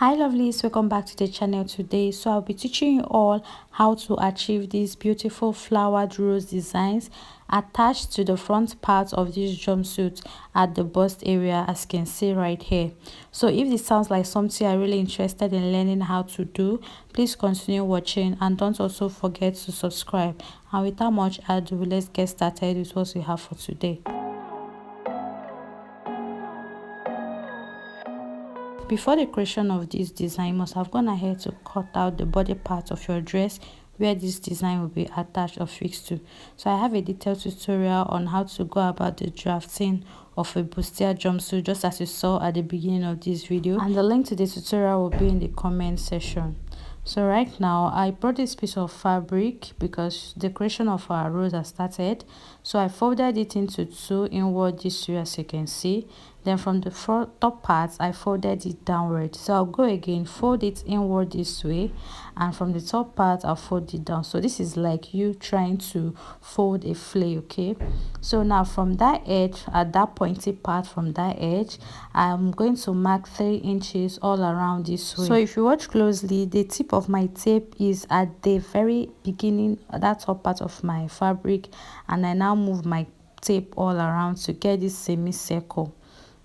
Hi lovelies, welcome back to the channel today. So I'll be teaching you all how to achieve these beautiful flowered rose designs attached to the front part of this jumpsuit at the bust area, as you can see right here. So if this sounds like something you're really interested in learning how to do, please continue watching and don't also forget to subscribe. And without much ado, let's get started with what we have for today. Before the creation of this design, you must have gone ahead to cut out the body part of your dress where this design will be attached or fixed to. So I have a detailed tutorial on how to go about the drafting of a bustier jumpsuit, just as you saw at the beginning of this video, and the link to the tutorial will be in the comment section. So right now I brought this piece of fabric because the creation of our rose has started. So I folded it into two inward this way, as you can see. Then from the top parts I folded it downward. So I'll go again, fold it inward this way, and from the top part I'll fold it down. So this is like you trying to fold a flay. Okay, so now from that edge, at that pointy part from that edge, I'm going to mark 3 inches all around this way. So if you watch closely, the tip of my tape is at the very beginning, that top part of my fabric, and I now move my tape all around to get this semicircle.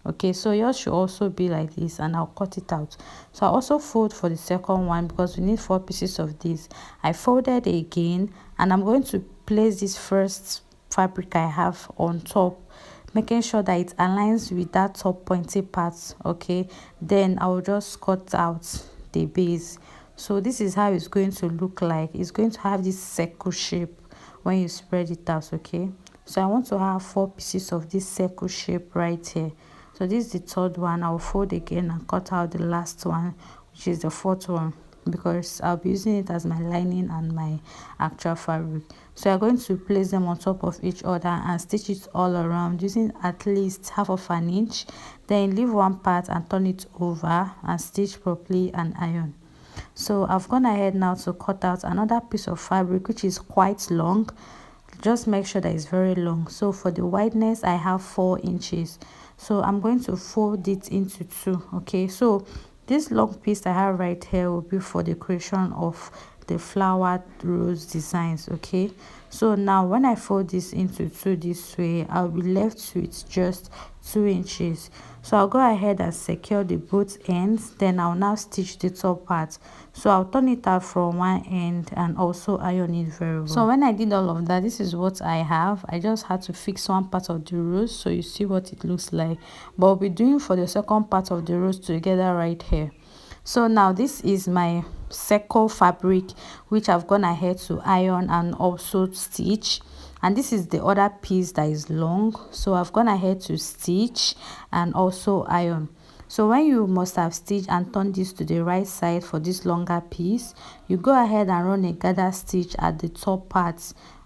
Okay, so yours should also be like this, and I'll cut it out. So I also fold for the second one because we need 4 pieces of this. I folded again, and I'm going to place this first fabric I have on top, making sure that it aligns with that top pointy part. Okay, then I will just cut out the base. So this is how it's going to look like. It's going to have this circle shape when you spread it out. Okay, so I want to have 4 pieces of this circle shape right here. So this is the third one. I'll fold again and cut out the last one, which is the fourth one, because I'll be using it as my lining and my actual fabric. So you're going to place them on top of each other and stitch it all around using at least half of an inch. Then leave one part and turn it over and stitch properly and iron. So I've gone ahead now to cut out another piece of fabric which is quite long. Just make sure that it's very long. So for the wideness I have 4 inches. So I'm going to fold it into 2. Okay, so this long piece I have right here will be for the creation of the flowered rose designs. Okay, so now when I fold this into 2 this way, I'll be left with just 2 inches. So I'll go ahead and secure the both ends. Then I'll now stitch the top part. So I'll turn it out from one end and also iron it very well. So when I did all of that, this is what I have. I just had to fix one part of the rose so you see what it looks like. But I'll be doing for the second part of the rose together right here. So now this is my circle fabric which I've gone ahead to iron and also stitch, and this is the other piece that is long, so I've gone ahead to stitch and also iron. So when you must have stitched and turn this to the right side for this longer piece, you go ahead and run a gather stitch at the top part.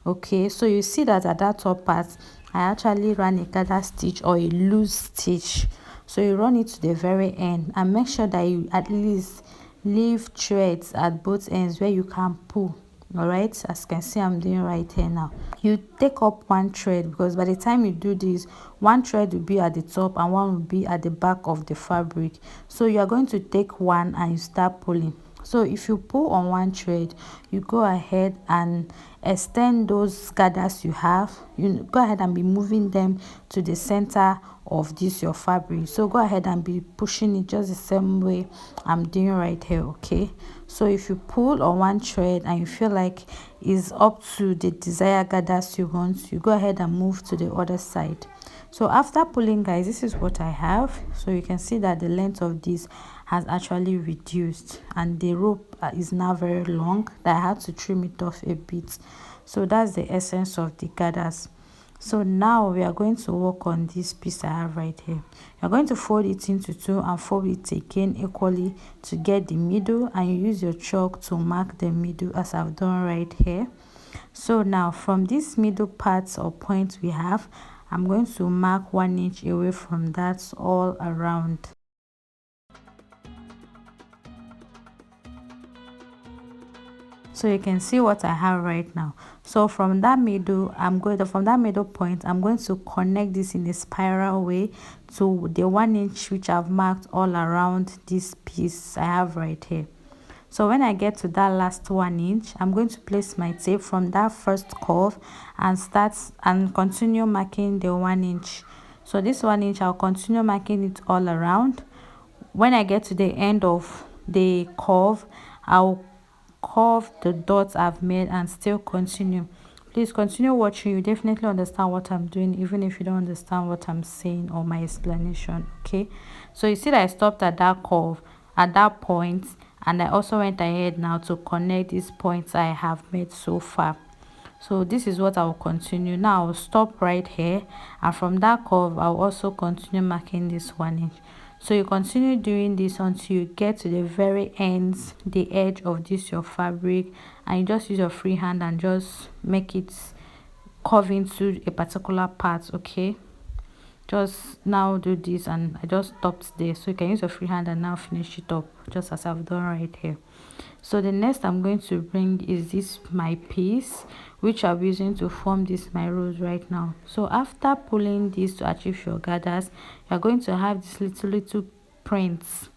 Okay, so you see that at that top part I actually ran a gather stitch or a loose stitch. So you run it to the very end and make sure that you at least leave threads at both ends where you can pull. All right, as you can see I'm doing right here now. You take up one thread because by the time you do this, one thread will be at the top and one will be at the back of the fabric. So you are going to take one and you start pulling. So if you pull on one thread, you go ahead and extend those gathers you have. You go ahead and be moving them to the center of this your fabric. So go ahead and be pushing it just the same way I'm doing right here. Okay, so if you pull on one thread and you feel like it's up to the desired gathers you want, you go ahead and move to the other side. So after pulling, guys, this is what I have. So you can see that the length of this has actually reduced and the rope is now very long that I had to trim it off a bit. So that's the essence of the gathers. So now we are going to work on this piece I have right here. You're going to fold it into 2 and fold it again equally to get the middle, and you use your chalk to mark the middle as I've done right here. So now from this middle part or point we have, I'm going to mark 1 inch away from that all around. So you can see what I have right now. So from that middle, from that middle point, I'm going to connect this in a spiral way to the 1 inch which I've marked all around this piece I have right here. So when I get to that last 1 inch, I'm going to place my tape from that first curve and start and continue marking the 1 inch. So this 1 inch, I'll continue marking it all around. When I get to the end of the curve, I'll curve the dots I've made and still continue. Please continue watching. You definitely understand what I'm doing, even if you don't understand what I'm saying or my explanation. Okay, so you see that I stopped at that curve at that point, and I also went ahead now to connect these points I have made so far. So this is what I will continue. Now I'll stop right here, and from that curve I'll also continue marking this 1 inch. So you continue doing this until you get to the very ends, the edge of this your fabric, and you just use your free hand and just make it curve into a particular part. Okay, just now do this, and I just stopped there, so you can use your free hand and now finish it up just as I've done right here. So the next I'm going to bring is this my piece which I'm using to form this my rose right now. So after pulling this to achieve your gathers, you're going to have this little prints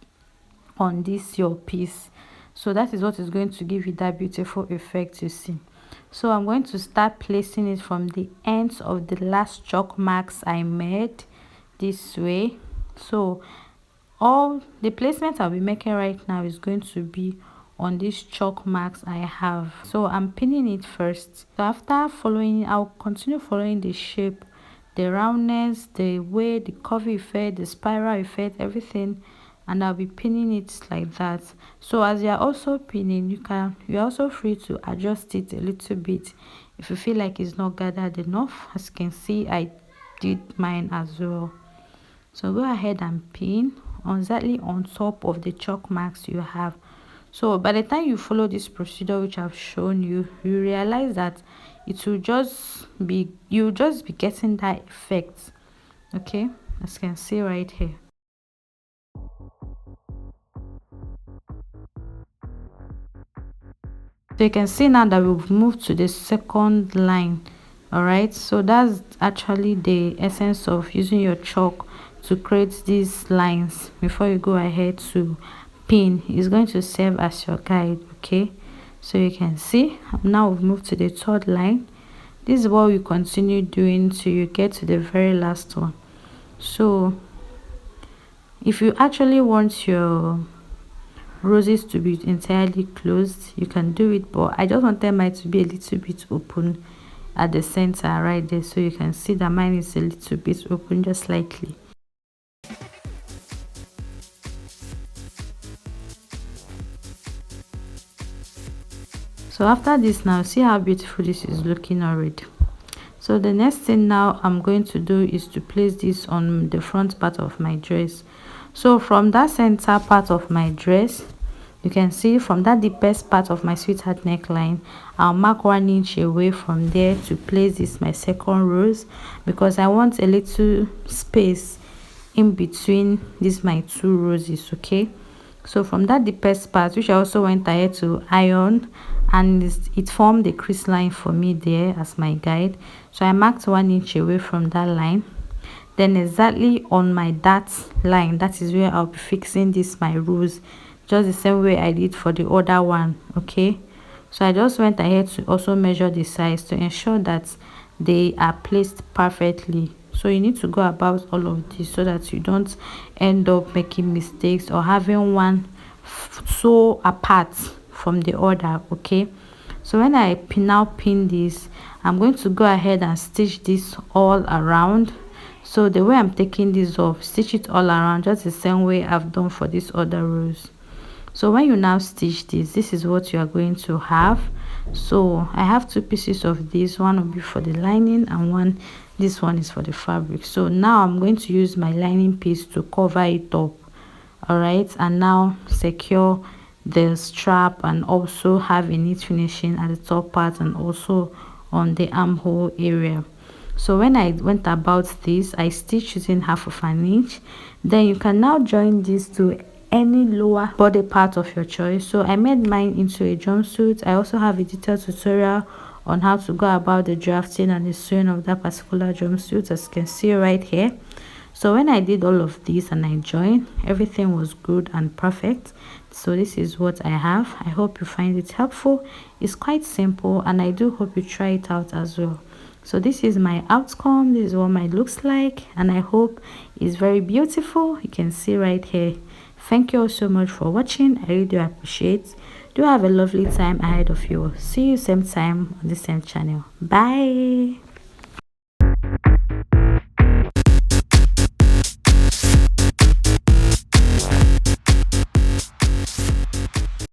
on this your piece. So that is what is going to give you that beautiful effect you see. So I'm going to start placing it from the ends of the last chalk marks I made this way. So all the placement I'll be making right now is going to be on these chalk marks I have. So I'm pinning it first. So after following, I'll continue following the shape, the roundness, the way, the curvy effect, the spiral effect, everything, and I'll be pinning it like that. So as you're also pinning, you're also free to adjust it a little bit if you feel like it's not gathered enough. As you can see, I did mine as well. So go ahead and pin exactly on top of the chalk marks you have. So by the time you follow this procedure which I've shown you, you realize that it will just be, you'll just be getting that effect. Okay, as you can see right here. So you can see now that we've moved to the second line. All right, so that's actually the essence of using your chalk to create these lines before you go ahead to pin. Is going to serve as your guide. Okay, so you can see now we've moved to the third line. This is what we continue doing till you get to the very last one. So if you actually want your roses to be entirely closed, you can do it, but I just wanted mine to be a little bit open at the center right there, so you can see that mine is a little bit open, just slightly. So after this, now see how beautiful this is looking already. So the next thing now I'm going to do is to place this on the front part of my dress. So from that center part of my dress, you can see from that deepest part of my sweetheart neckline, I'll mark 1 inch away from there to place this my second rose, because I want a little space in between these my two roses. Okay, so from that deepest part, which I also went ahead to iron, and it formed a crease line for me there as my guide. So I marked 1 inch away from that line. Then exactly on my dart line, that is where I'll be fixing this my rose, just the same way I did for the other one. Okay, so I just went ahead to also measure the size to ensure that they are placed perfectly. So you need to go about all of this so that you don't end up making mistakes or having one so apart from the other. Okay, so when I now pin this, I'm going to go ahead and stitch this all around. So the way I'm taking this off, stitch it all around just the same way I've done for this other rows. So when you now stitch this is what you are going to have. So I have two pieces of this, one will be for the lining and this one is for the fabric. So now I'm going to use my lining piece to cover it up. All right, and now secure the strap and also have a neat finishing at the top part and also on the armhole area. So when I went about this, I stitched using 1/2 inch. Then you can now join these two any lower body part of your choice. So I made mine into a jumpsuit. I also have a detailed tutorial on how to go about the drafting and the sewing of that particular jumpsuit, as you can see right here. So when I did all of this and I joined, everything was good and perfect. So this is what I have. I hope you find it helpful. It's quite simple, and I do hope you try it out as well. So this is my outcome. This is what mine looks like, and I hope it's very beautiful. You can see right here. Thank you all so much for watching. I really do appreciate. Do have a lovely time ahead of you. See you same time on the same channel. Bye.